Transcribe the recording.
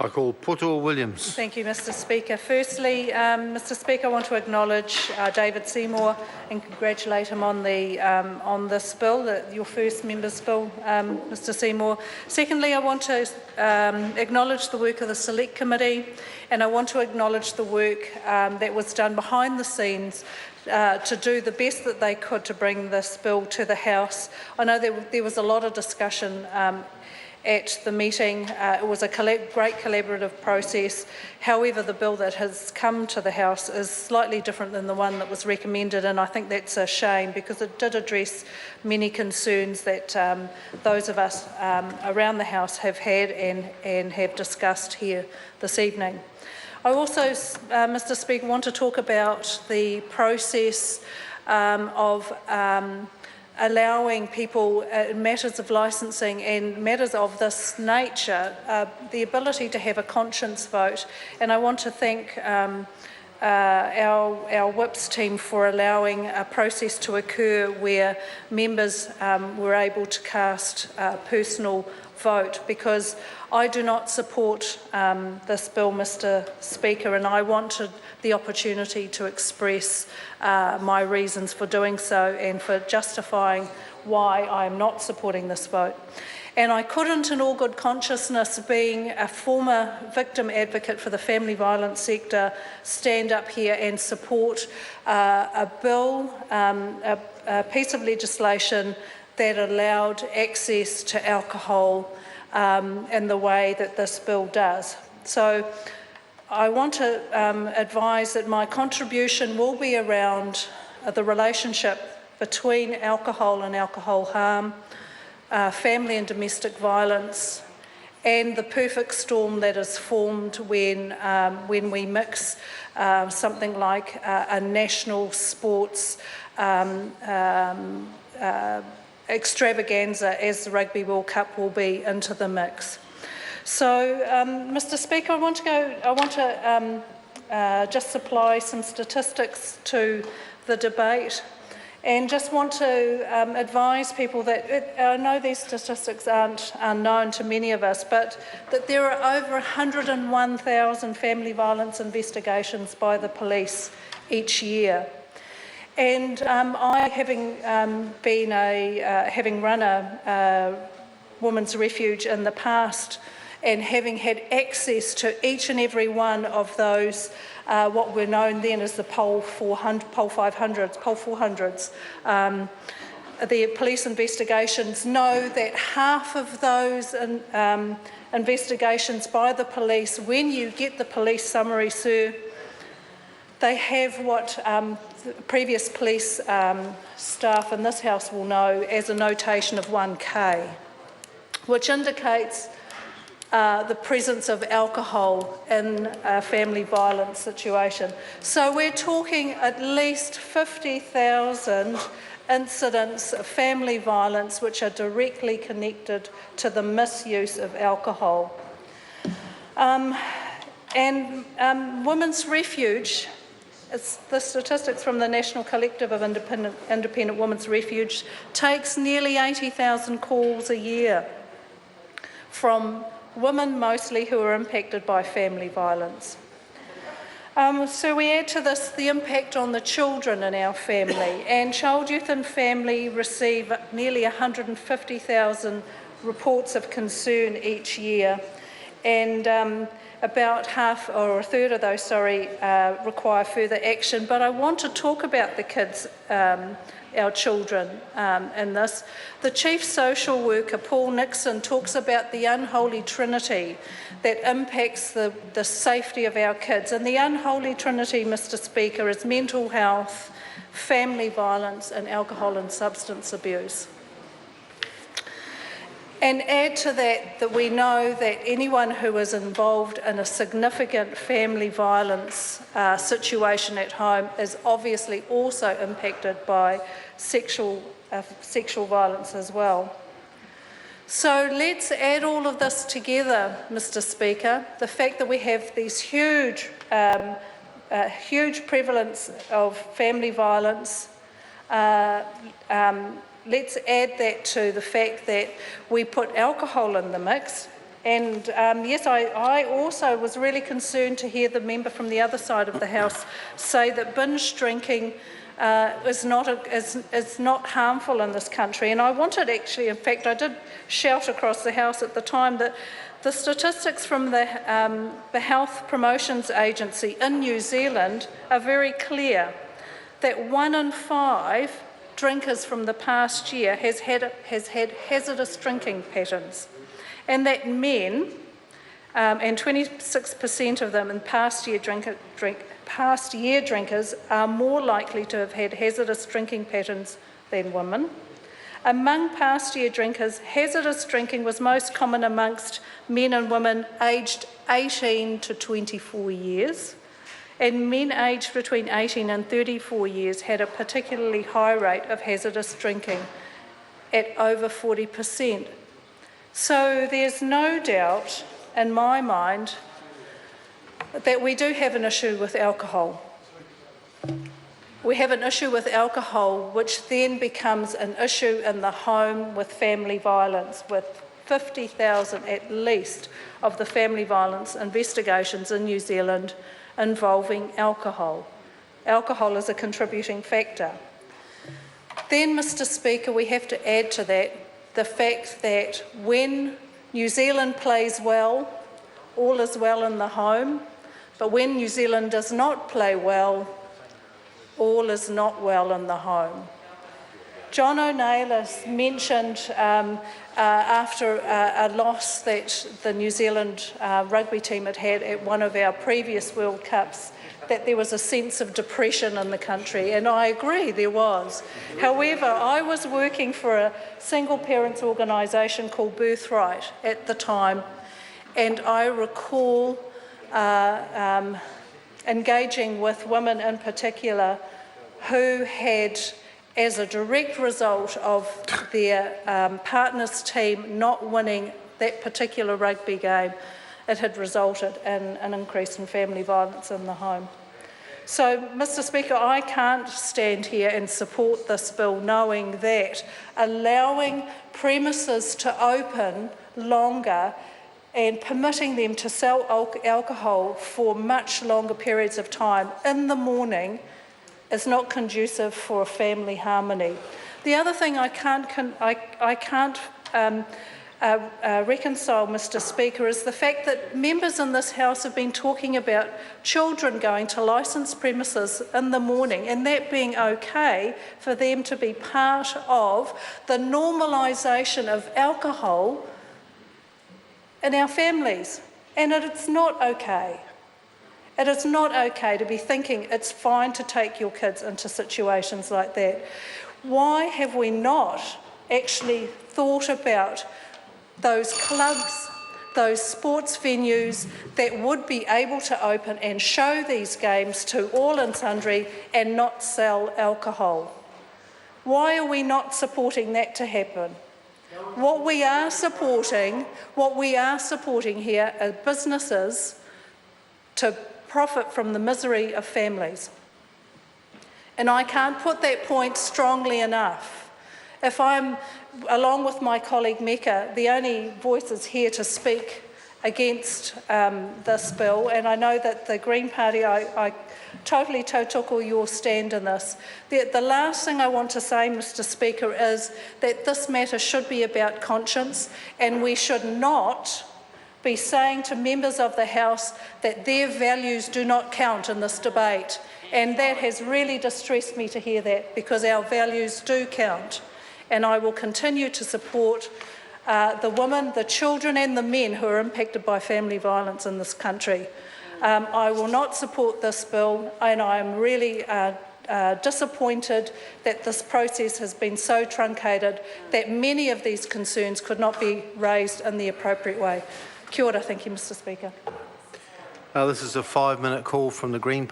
I call Poto Williams. Thank you, Mr Speaker. Firstly, Mr Speaker, I want to acknowledge David Seymour and congratulate him on this bill, your first member's bill, Mr Seymour. Secondly, I want to acknowledge the work of the Select Committee, and I want to acknowledge the work that was done behind the scenes to do the best that they could to bring this bill to the House. I know there was a lot of discussion at the meeting. It was a great collaborative process. However, the bill that has come to the House is slightly different than the one that was recommended, and I think that's a shame because it did address many concerns that those of us around the House have had and have discussed here this evening. I also, Mr Speaker, want to talk about the process of allowing people, matters of licensing and matters of this nature, the ability to have a conscience vote. And I want to thank our whips team for allowing a process to occur where members were able to cast a personal vote, because I do not support this bill, Mr Speaker, and I wanted the opportunity to express my reasons for doing so and for justifying why I am not supporting this vote. And I couldn't, in all good consciousness, being a former victim advocate for the family violence sector, stand up here and support a bill, a piece of legislation that allowed access to alcohol in the way that this bill does. So I want to advise that my contribution will be around the relationship between alcohol and alcohol harm, family and domestic violence, and the perfect storm that is formed when we mix something like a national sports extravaganza, as the Rugby World Cup will be, into the mix. So, Mr Speaker, I want to just supply some statistics to the debate, and just want to advise people that I know these statistics aren't unknown to many of us, but that there are over 101,000 family violence investigations by the police each year. And I, having run a women's refuge in the past, and having had access to each and every one of those, what were known then as the Pole 400s, the police investigations, know that half of those investigations by the police, when you get the police summary, sir, they have what previous police staff in this House will know as a notation of 1K, which indicates the presence of alcohol in a family violence situation. So we're talking at least 50,000 incidents of family violence which are directly connected to the misuse of alcohol. Women's Refuge, it's the statistics from the National Collective of Independent Women's Refuge, takes nearly 80,000 calls a year from women mostly who are impacted by family violence. So we add to this the impact on the children in our family, and Child, Youth and Family receive nearly 150,000 reports of concern each year, and about half or a third of those, require further action. But I want to talk about the kids, our children, in this. The Chief Social Worker, Paul Nixon, talks about the unholy trinity that impacts the safety of our kids. And the unholy trinity, Mr Speaker, is mental health, family violence, and alcohol and substance abuse. And add to that we know that anyone who is involved in a significant family violence situation at home is obviously also impacted by sexual violence as well. So let's add all of this together, Mr Speaker, the fact that we have these huge prevalence of family violence. Let's add that to the fact that we put alcohol in the mix, And yes, I also was really concerned to hear the member from the other side of the House say that binge drinking is not harmful in this country. And I wanted actually, in fact, I did shout across the House at the time that the statistics from the Health Promotions Agency in New Zealand are very clear that 1 in 5 drinkers from the past year has had hazardous drinking patterns, and that men, and 26% of them in past year drinkers are more likely to have had hazardous drinking patterns than women. Among past year drinkers, hazardous drinking was most common amongst men and women aged 18 to 24 years, and men aged between 18 and 34 years had a particularly high rate of hazardous drinking at over 40%. So there's no doubt in my mind that we do have an issue with alcohol. We have an issue with alcohol, which then becomes an issue in the home with family violence, with 50,000 at least of the family violence investigations in New Zealand involving alcohol. Alcohol is a contributing factor. Then, Mr. Speaker, we have to add to that the fact that when New Zealand plays well, all is well in the home, but when New Zealand does not play well, all is not well in the home. John O'Neill mentioned after a loss that the New Zealand rugby team had at one of our previous World Cups, that there was a sense of depression in the country, and I agree there was. However, I was working for a single parents organisation called Birthright at the time, and I recall engaging with women in particular who had, as a direct result of their partner's team not winning that particular rugby game, it had resulted in an increase in family violence in the home. So, Mr. Speaker, I can't stand here and support this bill knowing that allowing premises to open longer and permitting them to sell alcohol for much longer periods of time in the morning is not conducive for family harmony. The other thing I can't reconcile, Mr. Speaker, is the fact that members in this House have been talking about children going to licensed premises in the morning and that being okay for them to be part of the normalisation of alcohol in our families. And it's not okay. It is not okay to be thinking it's fine to take your kids into situations like that. Why have we not actually thought about those clubs, those sports venues that would be able to open and show these games to all and sundry and not sell alcohol? Why are we not supporting that to happen? What we are supporting here are businesses to profit from the misery of families. And I can't put that point strongly enough. If I'm, along with my colleague Mecca, the only voices here to speak against this bill, and I know that the Green Party, I totally tautoko your stand in this. The last thing I want to say, Mr. Speaker, is that this matter should be about conscience, and we should not be saying to members of the House that their values do not count in this debate. And that has really distressed me to hear that, because our values do count. And I will continue to support the women, the children and the men who are impacted by family violence in this country. I will not support this bill, and I am really disappointed that this process has been so truncated that many of these concerns could not be raised in the appropriate way. Kia ora. Thank you, Mr. Speaker. This is a 5-minute call from the Green Party.